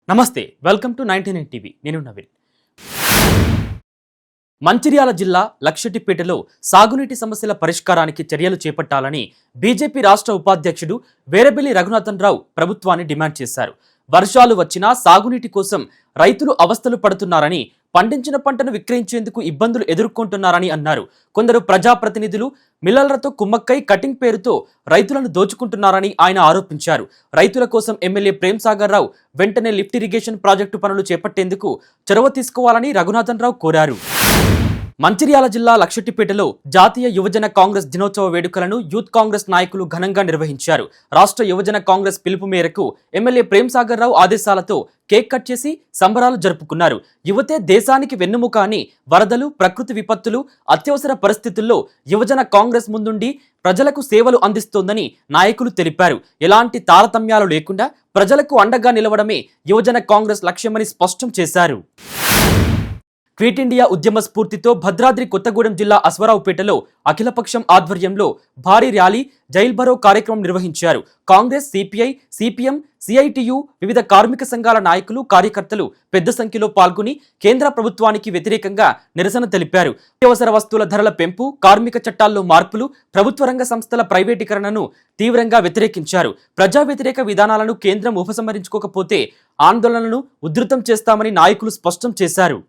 నమస్తే, welcome to 99 TV. నేను నవీన్. మంచిర్యాల జిల్లా లక్షటిపేటలో సాగునీటి సమస్యల పరిష్కారానికి చర్యలు చేపట్టాలని బీజేపీ రాష్ట్ర ఉపాధ్యక్షుడు వేరబెల్లి రఘునాథన్ రావు ప్రభుత్వాన్ని డిమాండ్ చేశారు. వర్షాలు వచ్చినా సాగునీటి కోసం రైతులు అవస్థలు పడుతున్నారని, పండించిన పంటను విక్రయించేందుకు ఇబ్బందులు ఎదుర్కొంటున్నారని అన్నారు. కొందరు ప్రజాప్రతినిధులు మిల్లర్లతో కుమ్మక్కై కటింగ్ పేరుతో రైతులను దోచుకుంటున్నారని ఆయన ఆరోపించారు. రైతుల కోసం ఎమ్మెల్యే ప్రేమ్ సాగర్ రావు వెంటనే లిఫ్ట్ ఇరిగేషన్ ప్రాజెక్టు పనులు చేపట్టేందుకు చొరవ తీసుకోవాలని రఘునాథన్ రావు కోరారు. మంచిర్యాల జిల్లా లక్షటిపేటలో జాతీయ యువజన కాంగ్రెస్ దినోత్సవ వేడుకలను యూత్ కాంగ్రెస్ నాయకులు ఘనంగా నిర్వహించారు. రాష్ట్ర యువజన కాంగ్రెస్ పిలుపు మేరకు ఎమ్మెల్యే ప్రేమ్ సాగర్ రావు ఆదేశాలతో కేక్ కట్ చేసి సంబరాలు జరుపుకున్నారు. యువతే దేశానికి వెన్నుముక అని, వరదలు, ప్రకృతి విపత్తులు, అత్యవసర పరిస్థితుల్లో యువజన కాంగ్రెస్ ముందుండి ప్రజలకు సేవలు అందిస్తోందని నాయకులు తెలిపారు. ఎలాంటి తారతమ్యాలు లేకుండా ప్రజలకు అండగా నిలవడమే యువజన కాంగ్రెస్ లక్ష్యమని స్పష్టం చేశారు. క్విట్ ఇండియా ఉద్యమ స్ఫూర్తితో భద్రాద్రి కొత్తగూడెం జిల్లా అశ్వరావుపేటలో అఖిలపక్షం ఆధ్వర్యంలో భారీ ర్యాలీ, జైల్ భరో కార్యక్రమం నిర్వహించారు. కాంగ్రెస్, సిపిఐ, సిపిఎం, సిఐటియు, వివిధ కార్మిక సంఘాల నాయకులు, కార్యకర్తలు పెద్ద సంఖ్యలో పాల్గొని కేంద్ర ప్రభుత్వానికి వ్యతిరేకంగా నిరసన తెలిపారు. అత్యవసర వస్తువుల ధరల పెంపు, కార్మిక చట్టాల్లో మార్పులు, ప్రభుత్వ రంగ సంస్థల ప్రైవేటీకరణను తీవ్రంగా వ్యతిరేకించారు. ప్రజా వ్యతిరేక విధానాలను కేంద్రం ఉపసంహరించుకోకపోతే ఆందోళనలను ఉధృతం చేస్తామని నాయకులు స్పష్టం చేశారు.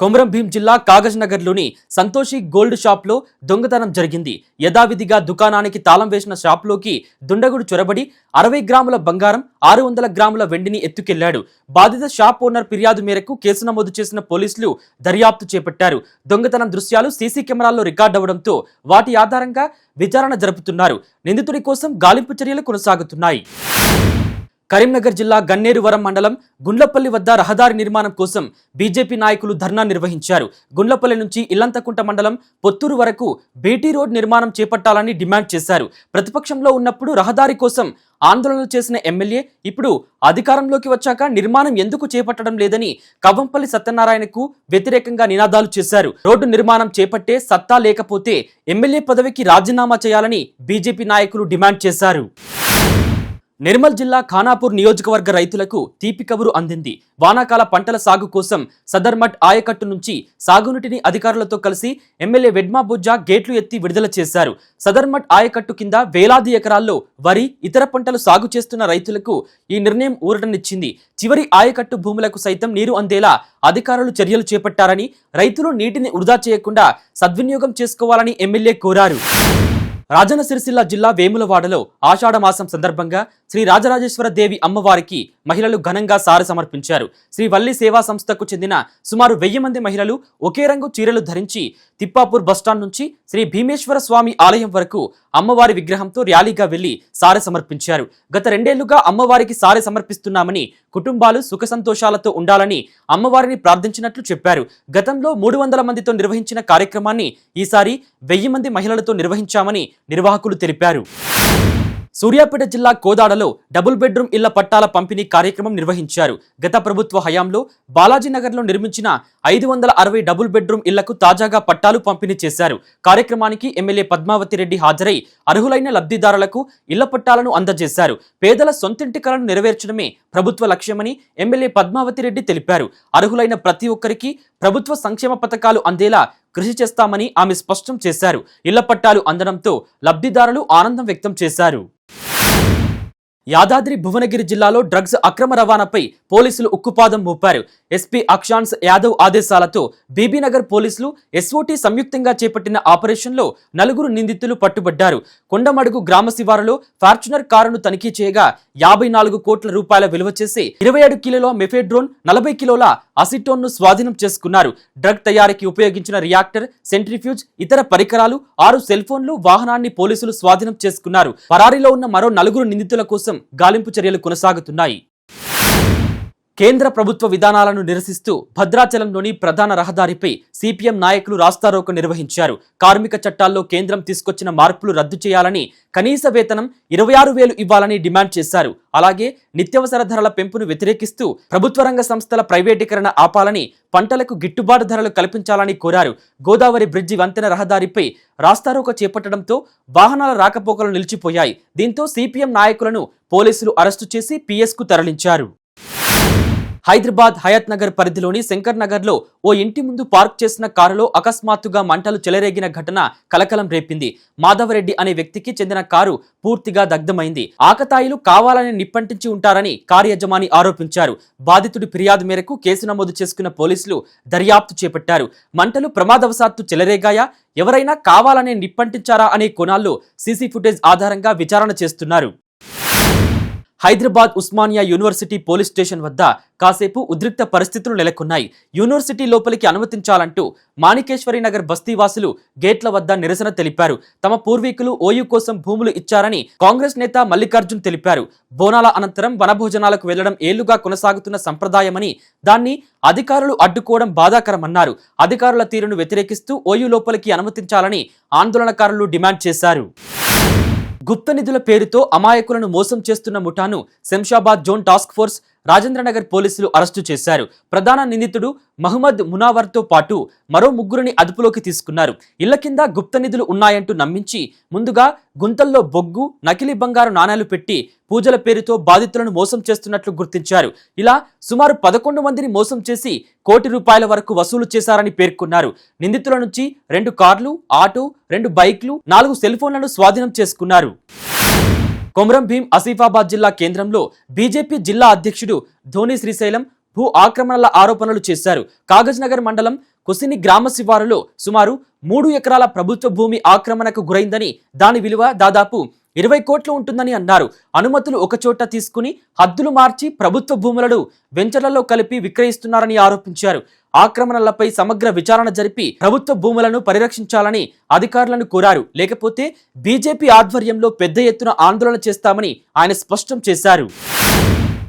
కొమరం భీం జిల్లా కాగజ్ నగర్లోని సంతోషి గోల్డ్ షాప్లో దొంగతనం జరిగింది. యథావిధిగా దుకాణానికి తాళం వేసిన షాప్లోకి దుండగుడు చొరబడి 60 గ్రాముల బంగారం, 600 గ్రాముల వెండిని ఎత్తుకెళ్లాడు. బాధిత షాప్ ఓనర్ ఫిర్యాదు మేరకు కేసు నమోదు చేసిన పోలీసులు దర్యాప్తు చేపట్టారు. దొంగతనం దృశ్యాలు సీసీ కెమెరాల్లో రికార్డవడంతో వాటి ఆధారంగా విచారణ జరుపుతున్నారు. నిందితుడి కోసం గాలింపు చర్యలు కొనసాగుతున్నాయి. కరీంనగర్ జిల్లా గన్నేరువరం మండలం గుండ్లపల్లి వద్ద రహదారి నిర్మాణం కోసం బీజేపీ నాయకులు ధర్నా నిర్వహించారు. గుండ్లపల్లి నుంచి ఇల్లంతకుంట మండలం పొత్తూరు వరకు బీటీ రోడ్ నిర్మాణం చేపట్టాలని డిమాండ్ చేశారు. ప్రతిపక్షంలో ఉన్నప్పుడు రహదారి కోసం ఆందోళనలు చేసిన ఎమ్మెల్యే ఇప్పుడు అధికారంలోకి వచ్చాక నిర్మాణం ఎందుకు చేపట్టడం లేదని కవ్వంపల్లి సత్యనారాయణకు వ్యతిరేకంగా నినాదాలు చేశారు. రోడ్డు నిర్మాణం చేపట్టే సత్తా లేకపోతే ఎమ్మెల్యే పదవికి రాజీనామా చేయాలని బీజేపీ నాయకులు డిమాండ్ చేశారు. నిర్మల్ జిల్లా ఖానాపూర్ నియోజకవర్గ రైతులకు తీపి కబురు అందింది. వానాకాల పంటల సాగు కోసం సదర్మట్ ఆయకట్టు నుంచి సాగునీటిని అధికారులతో కలిసి ఎమ్మెల్యే వెడ్మా బుజ్జా గేట్లు ఎత్తి విడుదల చేశారు. సదర్మట్ ఆయకట్టు కింద వేలాది ఎకరాల్లో వరి, ఇతర పంటలు సాగు చేస్తున్న రైతులకు ఈ నిర్ణయం ఊరటనిచ్చింది. చివరి ఆయకట్టు భూములకు సైతం నీరు అందేలా అధికారులు చర్యలు చేపట్టారని, రైతులు నీటిని వృధా చేయకుండా సద్వినియోగం చేసుకోవాలని ఎమ్మెల్యే కోరారు. రాజన్న సిరిసిల్ల జిల్లా వేములవాడలో ఆషాఢ మాసం సందర్భంగా శ్రీ రాజరాజేశ్వర దేవి అమ్మవారికి మహిళలు ఘనంగా సారె సమర్పించారు. శ్రీ వల్లి సేవా సంస్థకు చెందిన సుమారు 1000 మంది మహిళలు ఒకే రంగు చీరలు ధరించి తిప్పాపూర్ బస్టాండ్ నుంచి శ్రీ భీమేశ్వర స్వామి ఆలయం వరకు అమ్మవారి విగ్రహంతో ర్యాలీగా వెళ్లి సారె సమర్పించారు. గత 2 ఏళ్లుగా అమ్మవారికి సారె సమర్పిస్తున్నామని, కుటుంబాలు సుఖ సంతోషాలతో ఉండాలని అమ్మవారిని ప్రార్థించినట్లు చెప్పారు. గతంలో 300 మందితో నిర్వహించిన కార్యక్రమాన్ని ఈసారి 1000 మంది మహిళలతో నిర్వహించామని నిర్వాహకులు తెలిపారు. సూర్యాపేట జిల్లా కోదాడలో డబుల్ బెడ్రూమ్ ఇళ్ల పట్టాల పంపిణీ కార్యక్రమం నిర్వహించారు. గత ప్రభుత్వ హయాంలో బాలాజీనగర్లో నిర్మించిన 560 డబుల్ బెడ్రూమ్ ఇళ్లకు తాజాగా పట్టాలు పంపిణీ చేశారు. కార్యక్రమానికి ఎమ్మెల్యే పద్మావతి రెడ్డి హాజరై అర్హులైన లబ్ధిదారులకు ఇళ్ల పట్టాలను అందజేశారు. పేదల సొంతింటి కలను నెరవేర్చడమే ప్రభుత్వ లక్ష్యమని ఎమ్మెల్యే పద్మావతి రెడ్డి తెలిపారు. అర్హులైన ప్రతి ఒక్కరికి ప్రభుత్వ సంక్షేమ పథకాలు అందేలా కృషి చేస్తామని ఆమె స్పష్టం చేశారు. ఇళ్ల పట్టాలు అందడంతో లబ్ధిదారులు ఆనందం వ్యక్తం చేశారు. యాదాద్రి భువనగిరి జిల్లాలో డ్రగ్స్ అక్రమ రవాణాపై పోలీసులు ఉక్కుపాదం మోపారు. ఎస్పీ అక్షాన్స్ యాదవ్ ఆదేశాలతో బీబీనగర్ పోలీసులు ఎస్ఓటీ సంయుక్తంగా చేపట్టిన ఆపరేషన్లో 4 నిందితులు పట్టుబడ్డారు. కొండమడుగు గ్రామ శివారులో ఫార్చునర్ కారును తనిఖీ చేయగా 54 కోట్ల రూపాయల విలువ చేసి 27 కిలోల మెఫెడ్రోన్, 40 కిలోల అసిటోన్ను స్వాధీనం చేసుకున్నారు. డ్రగ్ తయారీకి ఉపయోగించిన రియాక్టర్, సెంట్రిఫ్యూజ్, ఇతర పరికరాలు, 6 సెల్ ఫోన్లు, వాహనాన్ని పోలీసులు స్వాధీనం చేసుకున్నారు. పరారీలో ఉన్న మరో 4 నిందితుల కోసం గాలింపు చర్యలు కొనసాగుతున్నాయి. కేంద్ర ప్రభుత్వ విధానాలను నిరసిస్తూ భద్రాచలంలోని ప్రధాన రహదారిపై సిపిఎం నాయకులు రాస్తారోకో నిర్వహించారు. కార్మిక చట్టాల్లో కేంద్రం తీసుకొచ్చిన మార్పులు రద్దు చేయాలని, కనీస వేతనం 26,000 ఇవ్వాలని డిమాండ్ చేశారు. అలాగే నిత్యావసర ధరల పెంపును వ్యతిరేకిస్తూ ప్రభుత్వ రంగ సంస్థల ప్రైవేటీకరణ ఆపాలని, పంటలకు గిట్టుబాటు ధరలు కల్పించాలని కోరారు. గోదావరి బ్రిడ్జి వంతెన రహదారిపై రాస్తారోకో చేపట్టడంతో వాహనాల రాకపోకలు నిలిచిపోయాయి. దీంతో సిపిఎం నాయకులను పోలీసులు అరెస్టు చేసి పిఎస్కు తరలించారు. హైదరాబాద్ హయత్ నగర్ పరిధిలోని శంకర్ నగర్ లో ఓ ఇంటి ముందు పార్క్ చేసిన కారులో అకస్మాత్తుగా మంటలు చెలరేగిన ఘటన కలకలం రేపింది. మాధవరెడ్డి అనే వ్యక్తికి చెందిన కారు పూర్తిగా దగ్ధమైంది. ఆకతాయిలు కావాలని నిప్పంటించి ఉంటారని కారు యజమాని ఆరోపించారు. బాధితుడి ఫిర్యాదు మేరకు కేసు నమోదు చేసుకున్న పోలీసులు దర్యాప్తు చేపట్టారు. మంటలు ప్రమాదవశాత్తు చెలరేగాయా, ఎవరైనా కావాలనే నిప్పంటించారా అనే కోణాల్లో సీసీ ఫుటేజ్ ఆధారంగా విచారణ చేస్తున్నారు. Hyderabad Osmania university police station వద్ద కాసేపు ఉద్రిక్త పరిస్థితులు నెలకొన్నాయి. యూనివర్సిటీ లోపలికి అనుమతించాలంటూ మాణికేశ్వరి నగర్ బస్తీవాసులు గేట్ల వద్ద నిరసన తెలిపారు. తమ పూర్వీకులు ఓయూ కోసం భూములు ఇచ్చారని కాంగ్రెస్ నేత మల్లికార్జున్ తెలిపారు. బోనాల అనంతరం వనభోజనాలకు వెళ్లడం ఏళ్లుగా కొనసాగుతున్న సంప్రదాయమని, దాన్ని అధికారులు అడ్డుకోవడం బాధాకరమన్నారు. అధికారుల తీరును వ్యతిరేకిస్తూ ఓయూ లోపలికి అనుమతించాలని ఆందోళనకారులు డిమాండ్ చేశారు. గుప్త నిధుల పేరుతో అమాయకులను మోసం చేస్తున్న ముఠాను Shamshabad zone task force Rajendranagar పోలీసులు అరెస్టు చేశారు. ప్రధాన నిందితుడు మహమ్మద్ మునావర్తో పాటు మరో ముగ్గురిని అదుపులోకి తీసుకున్నారు. ఇళ్ల కింద గుప్త నిధులు ఉన్నాయంటూ నమ్మించి ముందుగా గుంతల్లో బొగ్గు, నకిలీ బంగారు నాణేలు పెట్టి పూజల పేరుతో బాధితులను మోసం చేస్తున్నట్లు గుర్తించారు. ఇలా సుమారు 11 మందిని మోసం చేసి ₹1 కోటి వరకు వసూలు చేశారని పేర్కొన్నారు. నిందితుల నుంచి 2 కార్లు, ఆటో, 2 బైక్లు, 4 సెల్ ఫోన్లను స్వాధీనం చేసుకున్నారు. కొమరం భీం ఆసిఫాబాద్ జిల్లా కేంద్రంలో బీజేపీ జిల్లా అధ్యక్షుడు ధోని శ్రీశైలం భూ ఆక్రమణల ఆరోపణలు చేశారు. కాగజ్ నగర్ మండలం కుసిని గ్రామ శివారులో సుమారు 3 ఎకరాల ప్రభుత్వ భూమి ఆక్రమణకు గురైందని, దాని విలువ దాదాపు 20 కోట్లు ఉంటుందని అన్నారు. అనుమతులు ఒకచోట తీసుకుని హద్దులు మార్చి ప్రభుత్వ భూములను వెంచర్లలో కలిపి విక్రయిస్తున్నారని ఆరోపించారు. ఆక్రమణలపై సమగ్ర విచారణ జరిపి ప్రభుత్వ భూములను పరిరక్షించాలని అధికారులను కోరారు. లేకపోతే బీజేపీ ఆధ్వర్యంలో పెద్ద ఎత్తున ఆందోళన చేస్తామని ఆయన స్పష్టం చేశారు.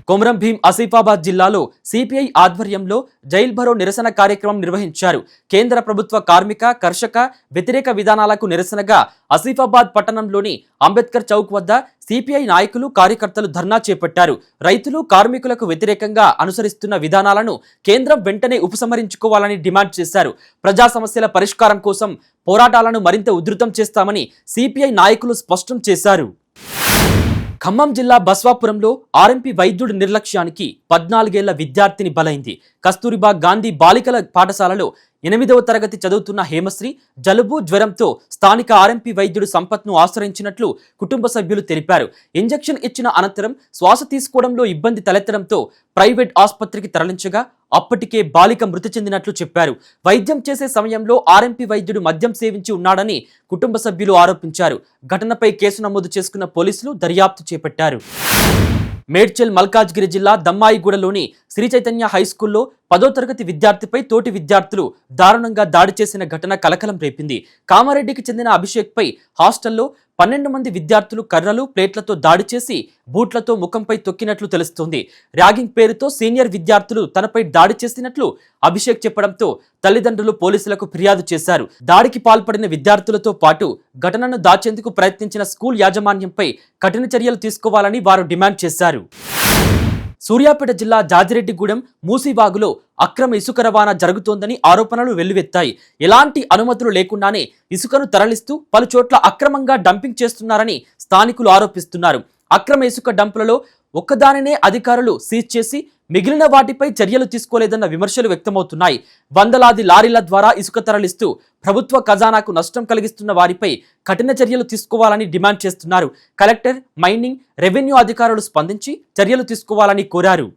కొమరం భీం ఆసిఫాబాద్ జిల్లాలో సిపిఐ ఆధ్వర్యంలో జైల్ భరో నిరసన కార్యక్రమం నిర్వహించారు. కేంద్ర ప్రభుత్వ కార్మిక, కర్షక వ్యతిరేక విధానాలకు నిరసనగా ఆసిఫాబాద్ పట్టణంలోని అంబేద్కర్ చౌక్ వద్ద సిపిఐ నాయకులు, కార్యకర్తలు ధర్నా చేపట్టారు. రైతులు, కార్మికులకు వ్యతిరేకంగా అనుసరిస్తున్న విధానాలను కేంద్రం వెంటనే ఉపసంహరించుకోవాలని డిమాండ్ చేశారు. ప్రజా సమస్యల పరిష్కారం కోసం పోరాటాలను మరింత ఉధృతం చేస్తామని సిపిఐ నాయకులు స్పష్టం చేశారు. ఖమ్మం జిల్లా బస్వాపురంలో ఆర్ఎంపీ వైద్యుడి నిర్లక్ష్యానికి 14 ఏళ్ల విద్యార్థిని బలైంది. కస్తూరిబా గాంధీ బాలికల పాఠశాలలో 8వ తరగతి చదువుతున్న హేమశ్రీ జలుబు, జ్వరంతో స్థానిక ఆర్ఎంపీ వైద్యుడు సంపత్ను ఆశ్రయించినట్లు కుటుంబ సభ్యులు తెలిపారు. ఇంజెక్షన్ ఇచ్చిన అనంతరం శ్వాస తీసుకోవడంలో ఇబ్బంది తలెత్తడంతో ప్రైవేట్ ఆసుపత్రికి తరలించగా అప్పటికే బాలిక మృతి చెందినట్లు చెప్పారు. వైద్యం చేసే సమయంలో ఆర్ఎంపీ వైద్యుడు మద్యం సేవించి ఉన్నాడని కుటుంబ సభ్యులు ఆరోపించారు. ఘటనపై కేసు నమోదు చేసుకున్న పోలీసులు దర్యాప్తు చేపట్టారు. మేడ్చల్ మల్కాజ్గిరి జిల్లా దమ్మాయిగూడలోని శ్రీ చైతన్య హైస్కూల్లో 10వ తరగతి విద్యార్థిపై తోటి విద్యార్థులు దారుణంగా దాడి చేసిన ఘటన కలకలం రేపింది. కామారెడ్డికి చెందిన అభిషేక్ పై హాస్టల్లో 12 మంది విద్యార్థులు కర్రలు, ప్లేట్లతో దాడి చేసి బూట్లతో ముఖంపై తొక్కినట్లు తెలుస్తోంది. ర్యాగింగ్ పేరుతో సీనియర్ విద్యార్థులు తనపై దాడి చేసినట్లు అభిషేక్ చెప్పడంతో తల్లిదండ్రులు పోలీసులకు ఫిర్యాదు చేశారు. దాడికి పాల్పడిన విద్యార్థులతో పాటు ఘటనను దాచేందుకు ప్రయత్నించిన స్కూల్ యాజమాన్యంపై కఠిన చర్యలు తీసుకోవాలని వారు డిమాండ్ చేశారు. సూర్యాపేట జిల్లా జాజిరెడ్డిగూడెం మూసీవాగులో అక్రమ ఇసుక రవాణా జరుగుతోందని ఆరోపణలు వెల్లువెత్తాయి. ఎలాంటి అనుమతులు లేకుండానే ఇసుకను తరలిస్తూ పలు చోట్ల అక్రమంగా డంపింగ్ చేస్తున్నారని స్థానికులు ఆరోపిస్తున్నారు. అక్రమ ఇసుక డంపులలో ఒక్కదానినే అధికారులు సీజ్ చేసి మిగిలిన వాటిపై చర్యలు తీసుకోలేదన్న విమర్శలు వ్యక్తమవుతున్నాయి. వందలాది లారీల ద్వారా ఇసుక తరలిస్తూ ప్రభుత్వ ఖజానాకు నష్టం కలిగిస్తున్న వారిపై కఠిన చర్యలు తీసుకోవాలని డిమాండ్ చేస్తున్నారు. కలెక్టర్, మైనింగ్, రెవెన్యూ అధికారులు స్పందించి చర్యలు తీసుకోవాలని కోరారు.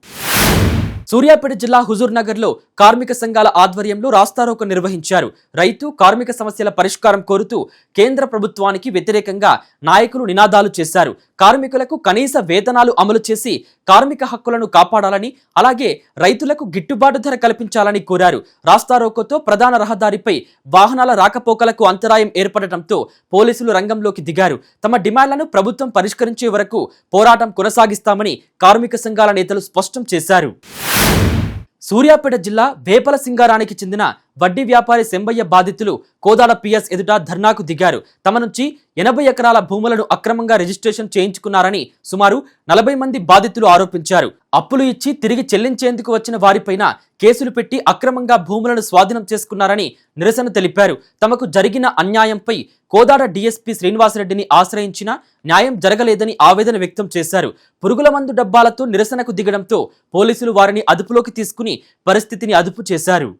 సూర్యాపేట జిల్లా హుజూర్ నగర్ లో కార్మిక సంఘాల ఆధ్వర్యంలో రాస్తారోకో నిర్వహించారు. రైతు, కార్మిక సమస్యల పరిష్కారం కోరుతూ కేంద్ర ప్రభుత్వానికి వ్యతిరేకంగా నాయకులు నినాదాలు చేశారు. కార్మికులకు కనీస వేతనాలు అమలు చేసి కార్మిక హక్కులను కాపాడాలని, అలాగే రైతులకు గిట్టుబాటు ధర కల్పించాలని కోరారు. రాస్తారోకోతో ప్రధాన రహదారిపై వాహనాల రాకపోకలకు అంతరాయం ఏర్పడటంతో పోలీసులు రంగంలోకి దిగారు. తమ డిమాండ్లను ప్రభుత్వం పరిష్కరించే వరకు పోరాటం కొనసాగిస్తామని కార్మిక సంఘాల నేతలు స్పష్టం చేశారు. సూర్యాపేట జిల్లా వేపల సింగారానికి చెందిన వడ్డీ వ్యాపారి శంబయ్య బాధితులు కోదాడ పిఎస్ ఎదుట ధర్నాకు దిగారు. తమ నుంచి 80 ఎకరాల భూములను అక్రమంగా రిజిస్ట్రేషన్ చేయించుకున్నారని సుమారు 40 మంది బాధితులు ఆరోపించారు. అప్పులు ఇచ్చి తిరిగి చెల్లించేందుకు వచ్చిన వారిపైన కేసులు పెట్టి అక్రమంగా భూములను స్వాధీనం చేసుకున్నారని నిరసన తెలిపారు. తమకు జరిగిన అన్యాయంపై కోదాడ డీఎస్పీ శ్రీనివాసరెడ్డిని ఆశ్రయించినా న్యాయం జరగలేదని ఆవేదన వ్యక్తం చేశారు. పురుగుల మందు డబ్బాలతో నిరసనకు దిగడంతో పోలీసులు వారిని అదుపులోకి తీసుకుని పరిస్థితిని అదుపు చేశారు.